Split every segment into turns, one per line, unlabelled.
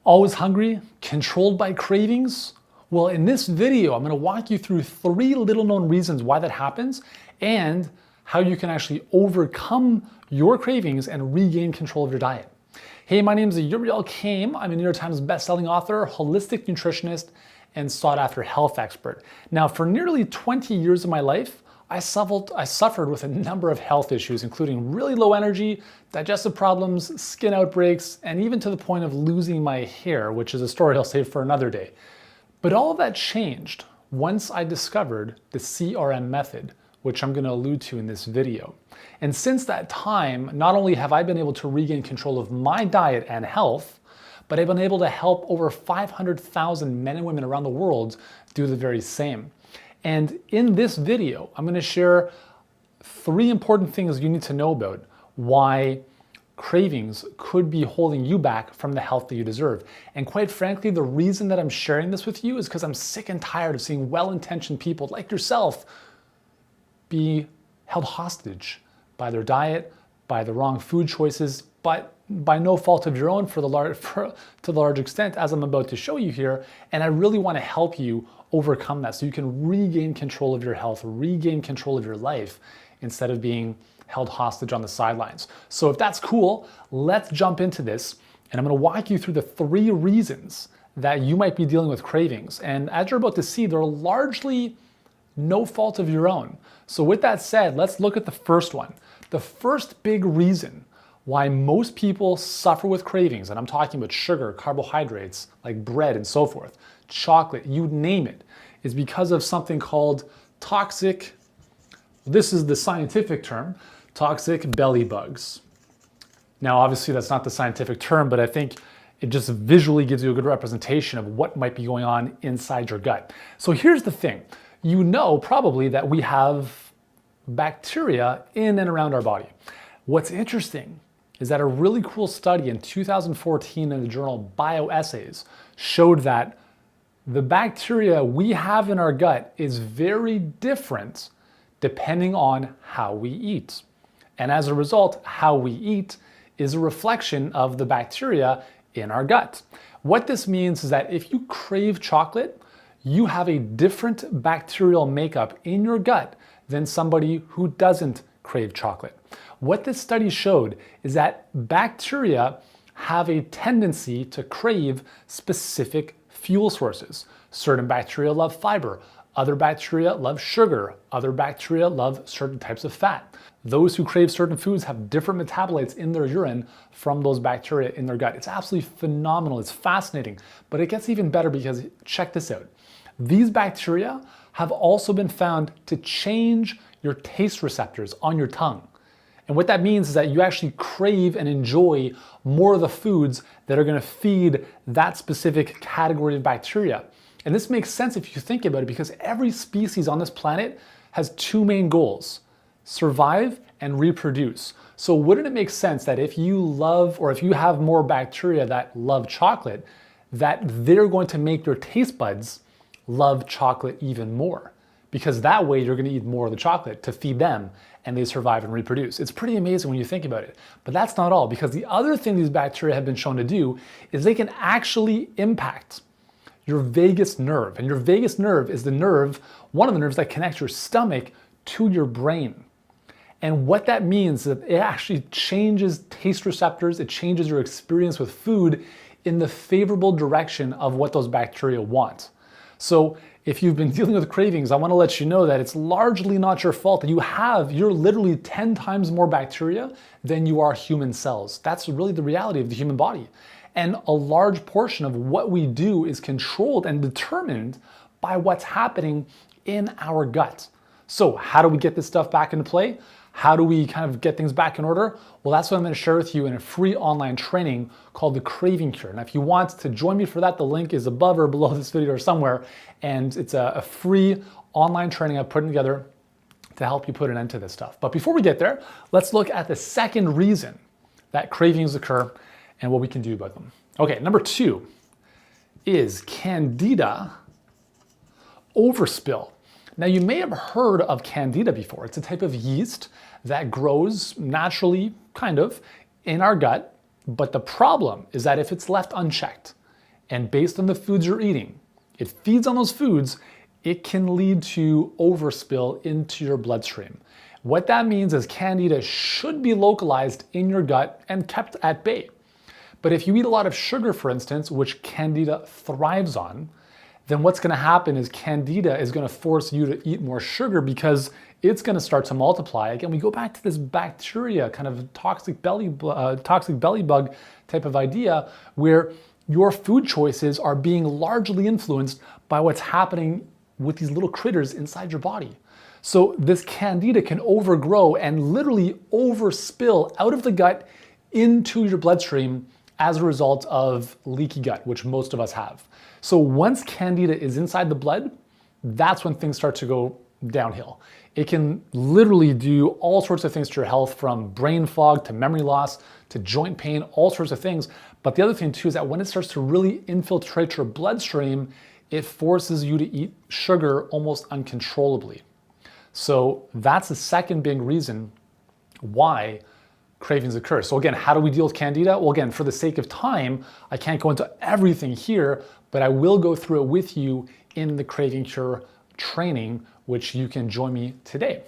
Always hungry? Controlled by cravings? Well, in this video, I'm going to walk you through 3 little known reasons why that happens and how you can actually overcome your cravings and regain control of your diet. Hey, my name is Uriel Kame. I'm a New York Times bestselling author, holistic nutritionist, and sought after health expert. Now, for nearly 20 years of my life, I suffered with a number of health issues, including really low energy, digestive problems, skin outbreaks, and even to the point of losing my hair, which is a story I'll save for another day. But all of that changed once I discovered the CRM method, which I'm going to allude to in this video. And since that time, not only have I been able to regain control of my diet and health, but I've been able to help over 500,000 men and women around the world do the very same. And in this video, I'm going to share 3 important things you need to know about why cravings could be holding you back from the health that you deserve. And quite frankly, the reason that I'm sharing this with you is because I'm sick and tired of seeing well-intentioned people like yourself be held hostage by their diet, by the wrong food choices, but by no fault of your own to the large extent, as I'm about to show you here. And I really want to help you overcome that so you can regain control of your health, regain control of your life, instead of being held hostage on the sidelines. So if that's cool, let's jump into this. And I'm going to walk you through the 3 reasons that you might be dealing with cravings. And as you're about to see, they're largely no fault of your own. So with that said, let's look at the first one. The first big reason why most people suffer with cravings, and I'm talking about sugar, carbohydrates, like bread and so forth, chocolate, you name it, is because of something called toxic, this is the scientific term, toxic belly bugs. Now, obviously that's not the scientific term, but I think it just visually gives you a good representation of what might be going on inside your gut. So here's the thing. You know probably that we have bacteria in and around our body. What's interesting is that a really cool study in 2014 in the journal Bioessays showed that the bacteria we have in our gut is very different depending on how we eat. And as a result, how we eat is a reflection of the bacteria in our gut. What this means is that if you crave chocolate, you have a different bacterial makeup in your gut than somebody who doesn't crave chocolate. What this study showed is that bacteria have a tendency to crave specific fuel sources. Certain bacteria love fiber, other bacteria love sugar, other bacteria love certain types of fat. Those who crave certain foods have different metabolites in their urine from those bacteria in their gut. It's absolutely phenomenal, it's fascinating, but it gets even better because check this out. These bacteria have also been found to change your taste receptors on your tongue. And what that means is that you actually crave and enjoy more of the foods that are going to feed that specific category of bacteria. And this makes sense if you think about it, because every species on this planet has 2 main goals: survive and reproduce. So wouldn't it make sense that if you love, or if you have more bacteria that love chocolate, that they're going to make your taste buds love chocolate even more? Because that way you're going to eat more of the chocolate to feed them and they survive and reproduce. It's pretty amazing when you think about it. But that's not all, because the other thing these bacteria have been shown to do is they can actually impact your vagus nerve. And your vagus nerve is the nerve, one of the nerves that connects your stomach to your brain. And what that means is that it actually changes taste receptors, it changes your experience with food in the favorable direction of what those bacteria want. So if you've been dealing with cravings, I want to let you know that it's largely not your fault, that you're literally 10 times more bacteria than you are human cells. That's really the reality of the human body. And a large portion of what we do is controlled and determined by what's happening in our gut. So how do we get this stuff back into play? How do we kind of get things back in order? Well, that's what I'm going to share with you in a free online training called the Craving Cure. And if you want to join me for that, the link is above or below this video or somewhere. And it's a free online training I've put together to help you put an end to this stuff. But before we get there, let's look at the second reason that cravings occur and what we can do about them. Okay, number 2 is Candida overspill. Now, you may have heard of Candida before. It's a type of yeast that grows naturally, kind of, in our gut. But the problem is that if it's left unchecked, and based on the foods you're eating, it feeds on those foods, it can lead to overspill into your bloodstream. What that means is candida should be localized in your gut and kept at bay. But if you eat a lot of sugar, for instance, which candida thrives on, then what's going to happen is candida is going to force you to eat more sugar because it's going to start to multiply. Again, we go back to this bacteria, kind of toxic belly bug type of idea, where your food choices are being largely influenced by what's happening with these little critters inside your body. So this candida can overgrow and literally overspill out of the gut into your bloodstream as a result of leaky gut, which most of us have. So once candida is inside the blood, that's when things start to go downhill. It can literally do all sorts of things to your health, from brain fog to memory loss to joint pain, all sorts of things. But the other thing too is that when it starts to really infiltrate your bloodstream, it forces you to eat sugar almost uncontrollably. So that's the second big reason why cravings occur. So again, how do we deal with candida? Well, again, for the sake of time, I can't go into everything here, but I will go through it with you in the Craving Cure training, which you can join me today.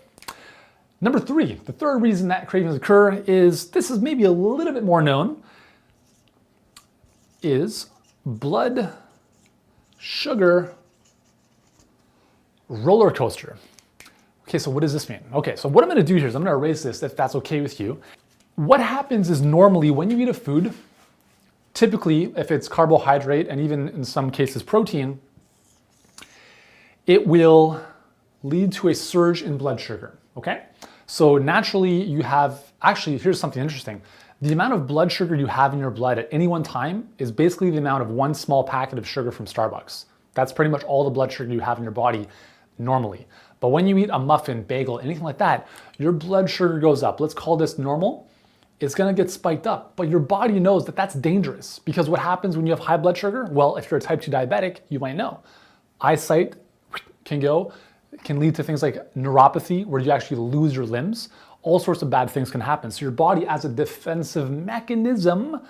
Number three, the third reason that cravings occur is, this is maybe a little bit more known, is blood sugar roller coaster. Okay, so what does this mean? Okay, so what I'm gonna do here is I'm gonna erase this if that's okay with you. What happens is normally when you eat a food, typically if it's carbohydrate and even in some cases protein, it will lead to a surge in blood sugar, okay? So naturally you have, actually here's something interesting. The amount of blood sugar you have in your blood at any one time is basically the amount of one small packet of sugar from Starbucks. That's pretty much all the blood sugar you have in your body normally. But when you eat a muffin, bagel, anything like that, your blood sugar goes up. Let's call this normal. It's gonna get spiked up, but your body knows that that's dangerous, because what happens when you have high blood sugar? Well, if you're a type 2 diabetic, you might know. Eyesight can lead to things like neuropathy, where you actually lose your limbs. All sorts of bad things can happen. So your body, as a defensive mechanism,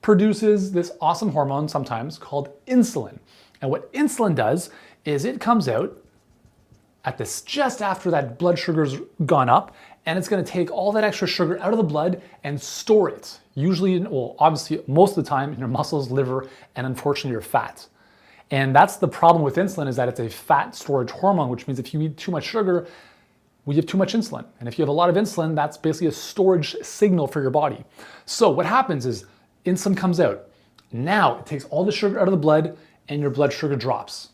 produces this awesome hormone sometimes called insulin. And what insulin does is it comes out at this just after that blood sugar's gone up, and it's gonna take all that extra sugar out of the blood and store it. Usually, well, obviously, most of the time in your muscles, liver, and unfortunately your fat. And that's the problem with insulin, is that it's a fat storage hormone, which means if you eat too much sugar, we have too much insulin. And if you have a lot of insulin, that's basically a storage signal for your body. So what happens is insulin comes out. Now it takes all the sugar out of the blood and your blood sugar drops.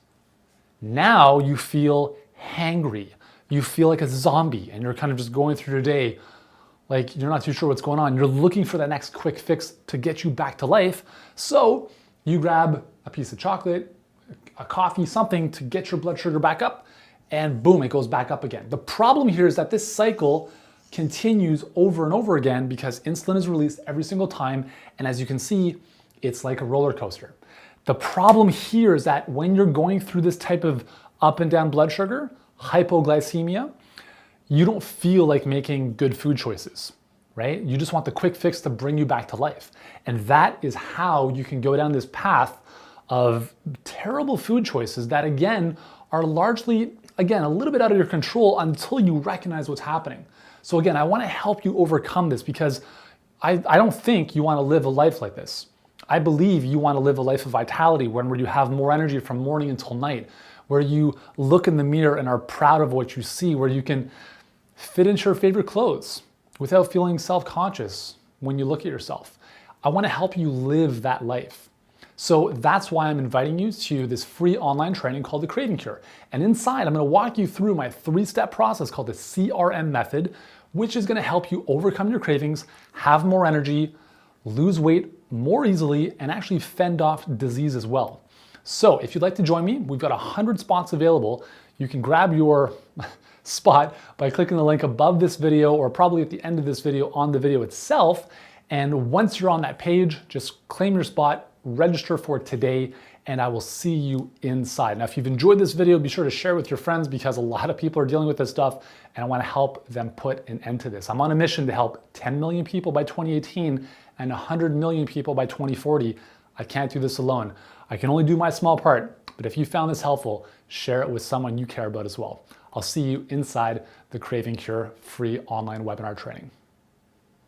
Now you feel hangry. You feel like a zombie and you're kind of just going through your day like you're not too sure what's going on. You're looking for that next quick fix to get you back to life. So you grab a piece of chocolate, a coffee, something to get your blood sugar back up, and boom, it goes back up again. The problem here is that this cycle continues over and over again because insulin is released every single time, and as you can see, it's like a roller coaster. The problem here is that when you're going through this type of up and down blood sugar, hypoglycemia, you don't feel like making good food choices, right? You just want the quick fix to bring you back to life. And that is how you can go down this path of terrible food choices that, again, are largely, again, a little bit out of your control until you recognize what's happening. So again, I want to help you overcome this, because I don't think you want to live a life like this. I believe you want to live a life of vitality, where you have more energy from morning until night, where you look in the mirror and are proud of what you see, where you can fit into your favorite clothes without feeling self-conscious when you look at yourself. I want to help you live that life. So that's why I'm inviting you to this free online training called the Craving Cure. And inside, I'm going to walk you through my 3-step process called the CRM method, which is going to help you overcome your cravings, have more energy, lose weight more easily, and actually fend off disease as well. So if you'd like to join me, we've got 100 spots available. You can grab your spot by clicking the link above this video, or probably at the end of this video on the video itself. And once you're on that page, just claim your spot, register for today, and I will see you inside. Now, if you've enjoyed this video, be sure to share with your friends, because a lot of people are dealing with this stuff, and I want to help them put an end to this. I'm on a mission to help 10 million people by 2018 and 100 million people by 2040. I can't do this alone. I can only do my small part. But if you found this helpful, share it with someone you care about as well. I'll see you inside the Craving Cure free online webinar training.